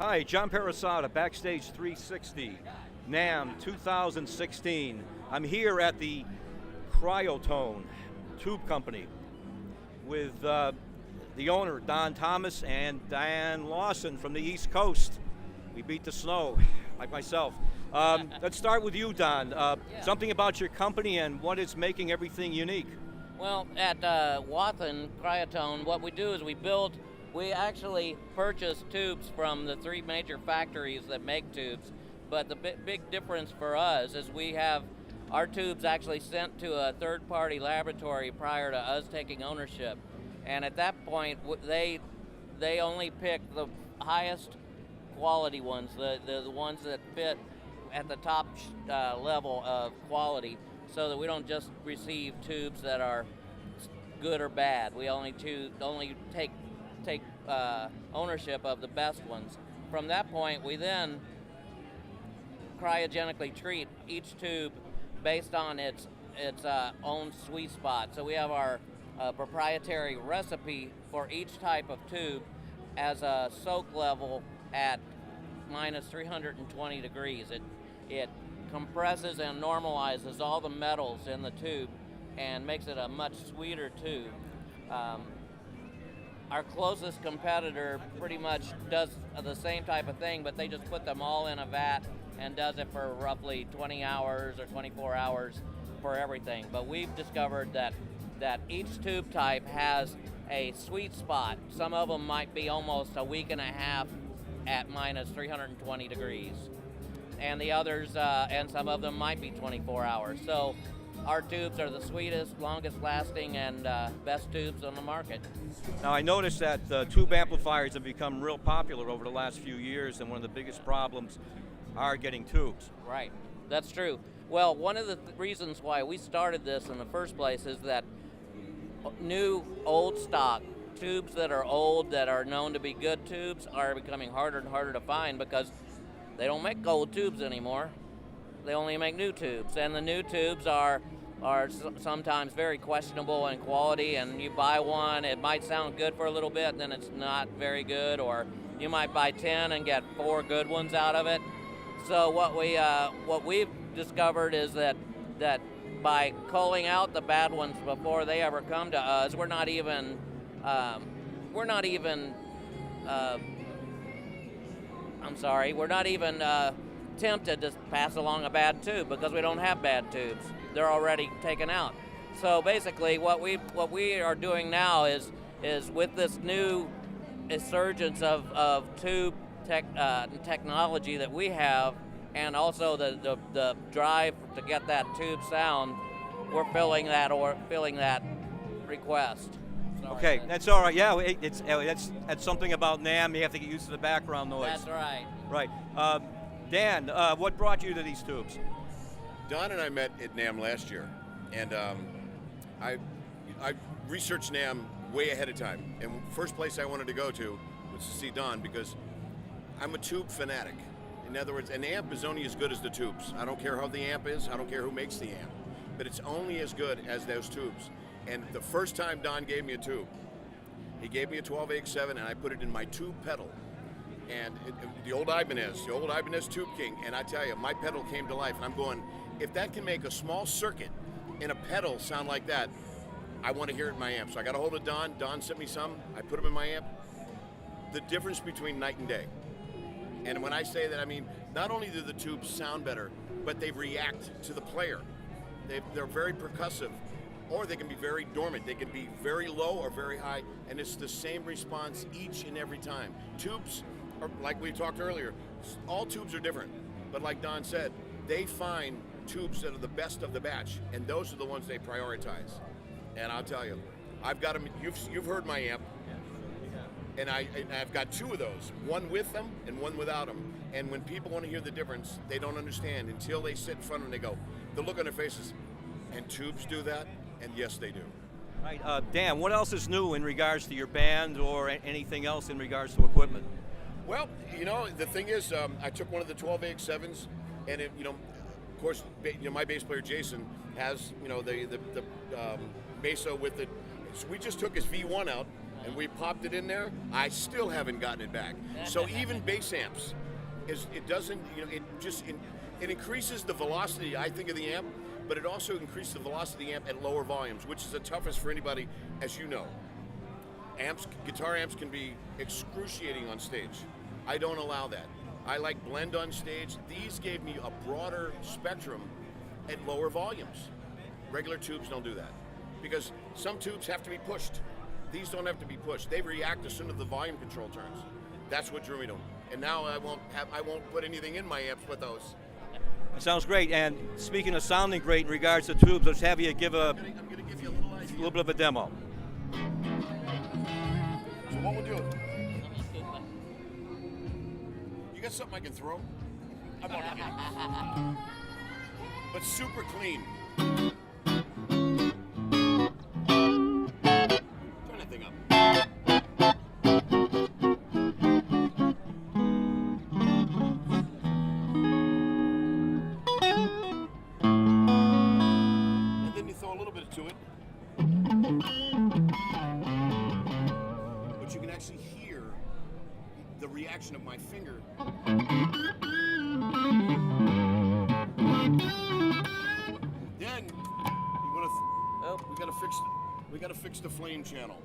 Hi, John Parasada, BackStage360, NAMM 2016. I'm here at the CryoTone Tube Company with the owner, Don Thomas, and Dan Lawson from the East Coast. We beat the snow, like myself. Let's start with you, Don. Something about your company and what is making everything unique. Well, at Wathen, CryoTone, what we do is we actually purchase tubes from the three major factories that make tubes, but the big difference for us is we have our tubes actually sent to a third-party laboratory prior to us taking ownership. And at that point, they only pick the highest quality ones, the ones that fit at the top level of quality, so that we don't just receive tubes that are good or bad. We only take ownership of the best ones. From that point, we then cryogenically treat each tube based on its own sweet spot. So we have our proprietary recipe for each type of tube as a soak level at minus 320 degrees. It compresses and normalizes all the metals in the tube and makes it a much sweeter tube. Our closest competitor pretty much does the same type of thing, but they just put them all in a vat and does it for roughly 20 hours or 24 hours for everything. But we've discovered that each tube type has a sweet spot. Some of them might be almost a week and a half at minus 320 degrees. And the others, and some of them might be 24 hours. So our tubes are the sweetest, longest lasting, and best tubes on the market. Now I noticed that tube amplifiers have become real popular over the last few years, and one of the biggest problems are getting tubes. Right, that's true. Well, one of the reasons why we started this in the first place is that new old stock tubes that are old, that are known to be good tubes, are becoming harder and harder to find because they don't make old tubes anymore. They only make new tubes, and the new tubes are sometimes very questionable in quality, and you buy one, it might sound good for a little bit, and then it's not very good, or you might buy 10 and get 4 good ones out of it. So what we've discovered is that by culling out the bad ones before they ever come to us, we're not even tempted to pass along a bad tube because we don't have bad tubes. They're already taken out. So basically what we are doing now is with this new resurgence of tube technology that we have, and also the drive to get that tube sound, we're filling that request. Sorry, Okay, that's all right. Yeah, that's something about NAMM. You have to get used to the background noise. That's right. Right. Dan, what brought you to these tubes? Don and I met at NAMM last year, and I researched NAMM way ahead of time. And first place I wanted to go to was to see Don because I'm a tube fanatic. In other words, an amp is only as good as the tubes. I don't care how the amp is, I don't care who makes the amp, but it's only as good as those tubes. And the first time Don gave me a tube, he gave me a 12AX7 and I put it in my tube pedal. And the old Ibanez Tube King, and I tell you, my pedal came to life. And I'm going, if that can make a small circuit in a pedal sound like that, I want to hear it in my amp. So I got a hold of Don. Don sent me some. I put them in my amp. The difference between night and day. And when I say that, I mean, not only do the tubes sound better, but they react to the player. They're very percussive, or they can be very dormant. They can be very low or very high, and it's the same response each and every time. Tubes, like we talked earlier, all tubes are different, but like Don said, they find tubes that are the best of the batch, and those are the ones they prioritize. And I'll tell you, I've got them. You've heard my amp, and I've got 2 of those, one with them and one without them. And when people want to hear the difference, they don't understand until they sit in front and they go, the look on their faces, and tubes do that, and yes, they do. Right. Dan, what else is new in regards to your band or anything else in regards to equipment? Well, the thing is, I took one of the 12AX7s, and it, of course, my bass player Jason has, the Mesa with it. So we just took his V1 out and we popped it in there. I still haven't gotten it back. So even bass amps, it doesn't, it increases the velocity, I think, of the amp, but it also increases the velocity of the amp at lower volumes, which is the toughest for anybody, as you know. Guitar amps can be excruciating on stage. I don't allow that. I like blend on stage. These gave me a broader spectrum at lower volumes. Regular tubes don't do that, because some tubes have to be pushed. These don't have to be pushed. They react as soon as the volume control turns. That's what drew me to them. And now I won't put anything in my amps but those. That sounds great. And speaking of sounding great in regards to tubes, let's have you give I'm going to give you a little bit of a demo. So what we'll do? You got something I can throw? I'm only kidding. But super clean. Turn that thing up. And then you throw a little bit to it. But you can actually hear the reaction of my finger. Then we gotta fix the flame channel.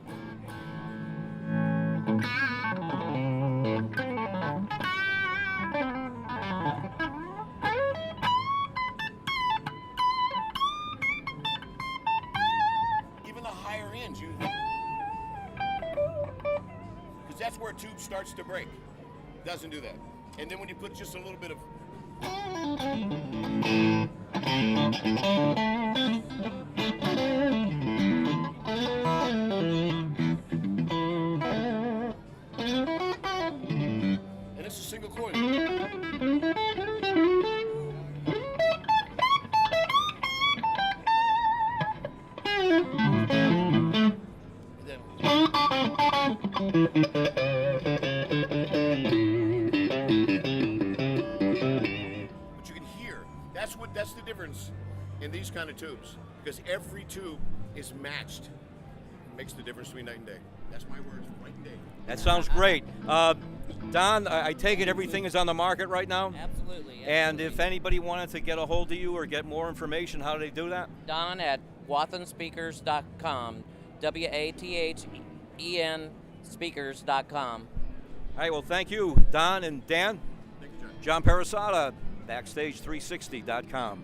Even the higher ends, because that's where a tube starts to break. Doesn't do that. And then when you put just a little bit of and it's a single coil. But you can hear, that's the difference in these kind of tubes, because every tube is matched. It makes the difference between night and day. That's my words, night and day. That sounds great. Don, I take it everything is on the market right now? Absolutely. And if anybody wanted to get a hold of you or get more information, how do they do that? Don at wathenspeakers.com. WATHEN speakers.com. All right, well, thank you, Don and Dan. Thank you, John. John Parasada, BackStage360.com.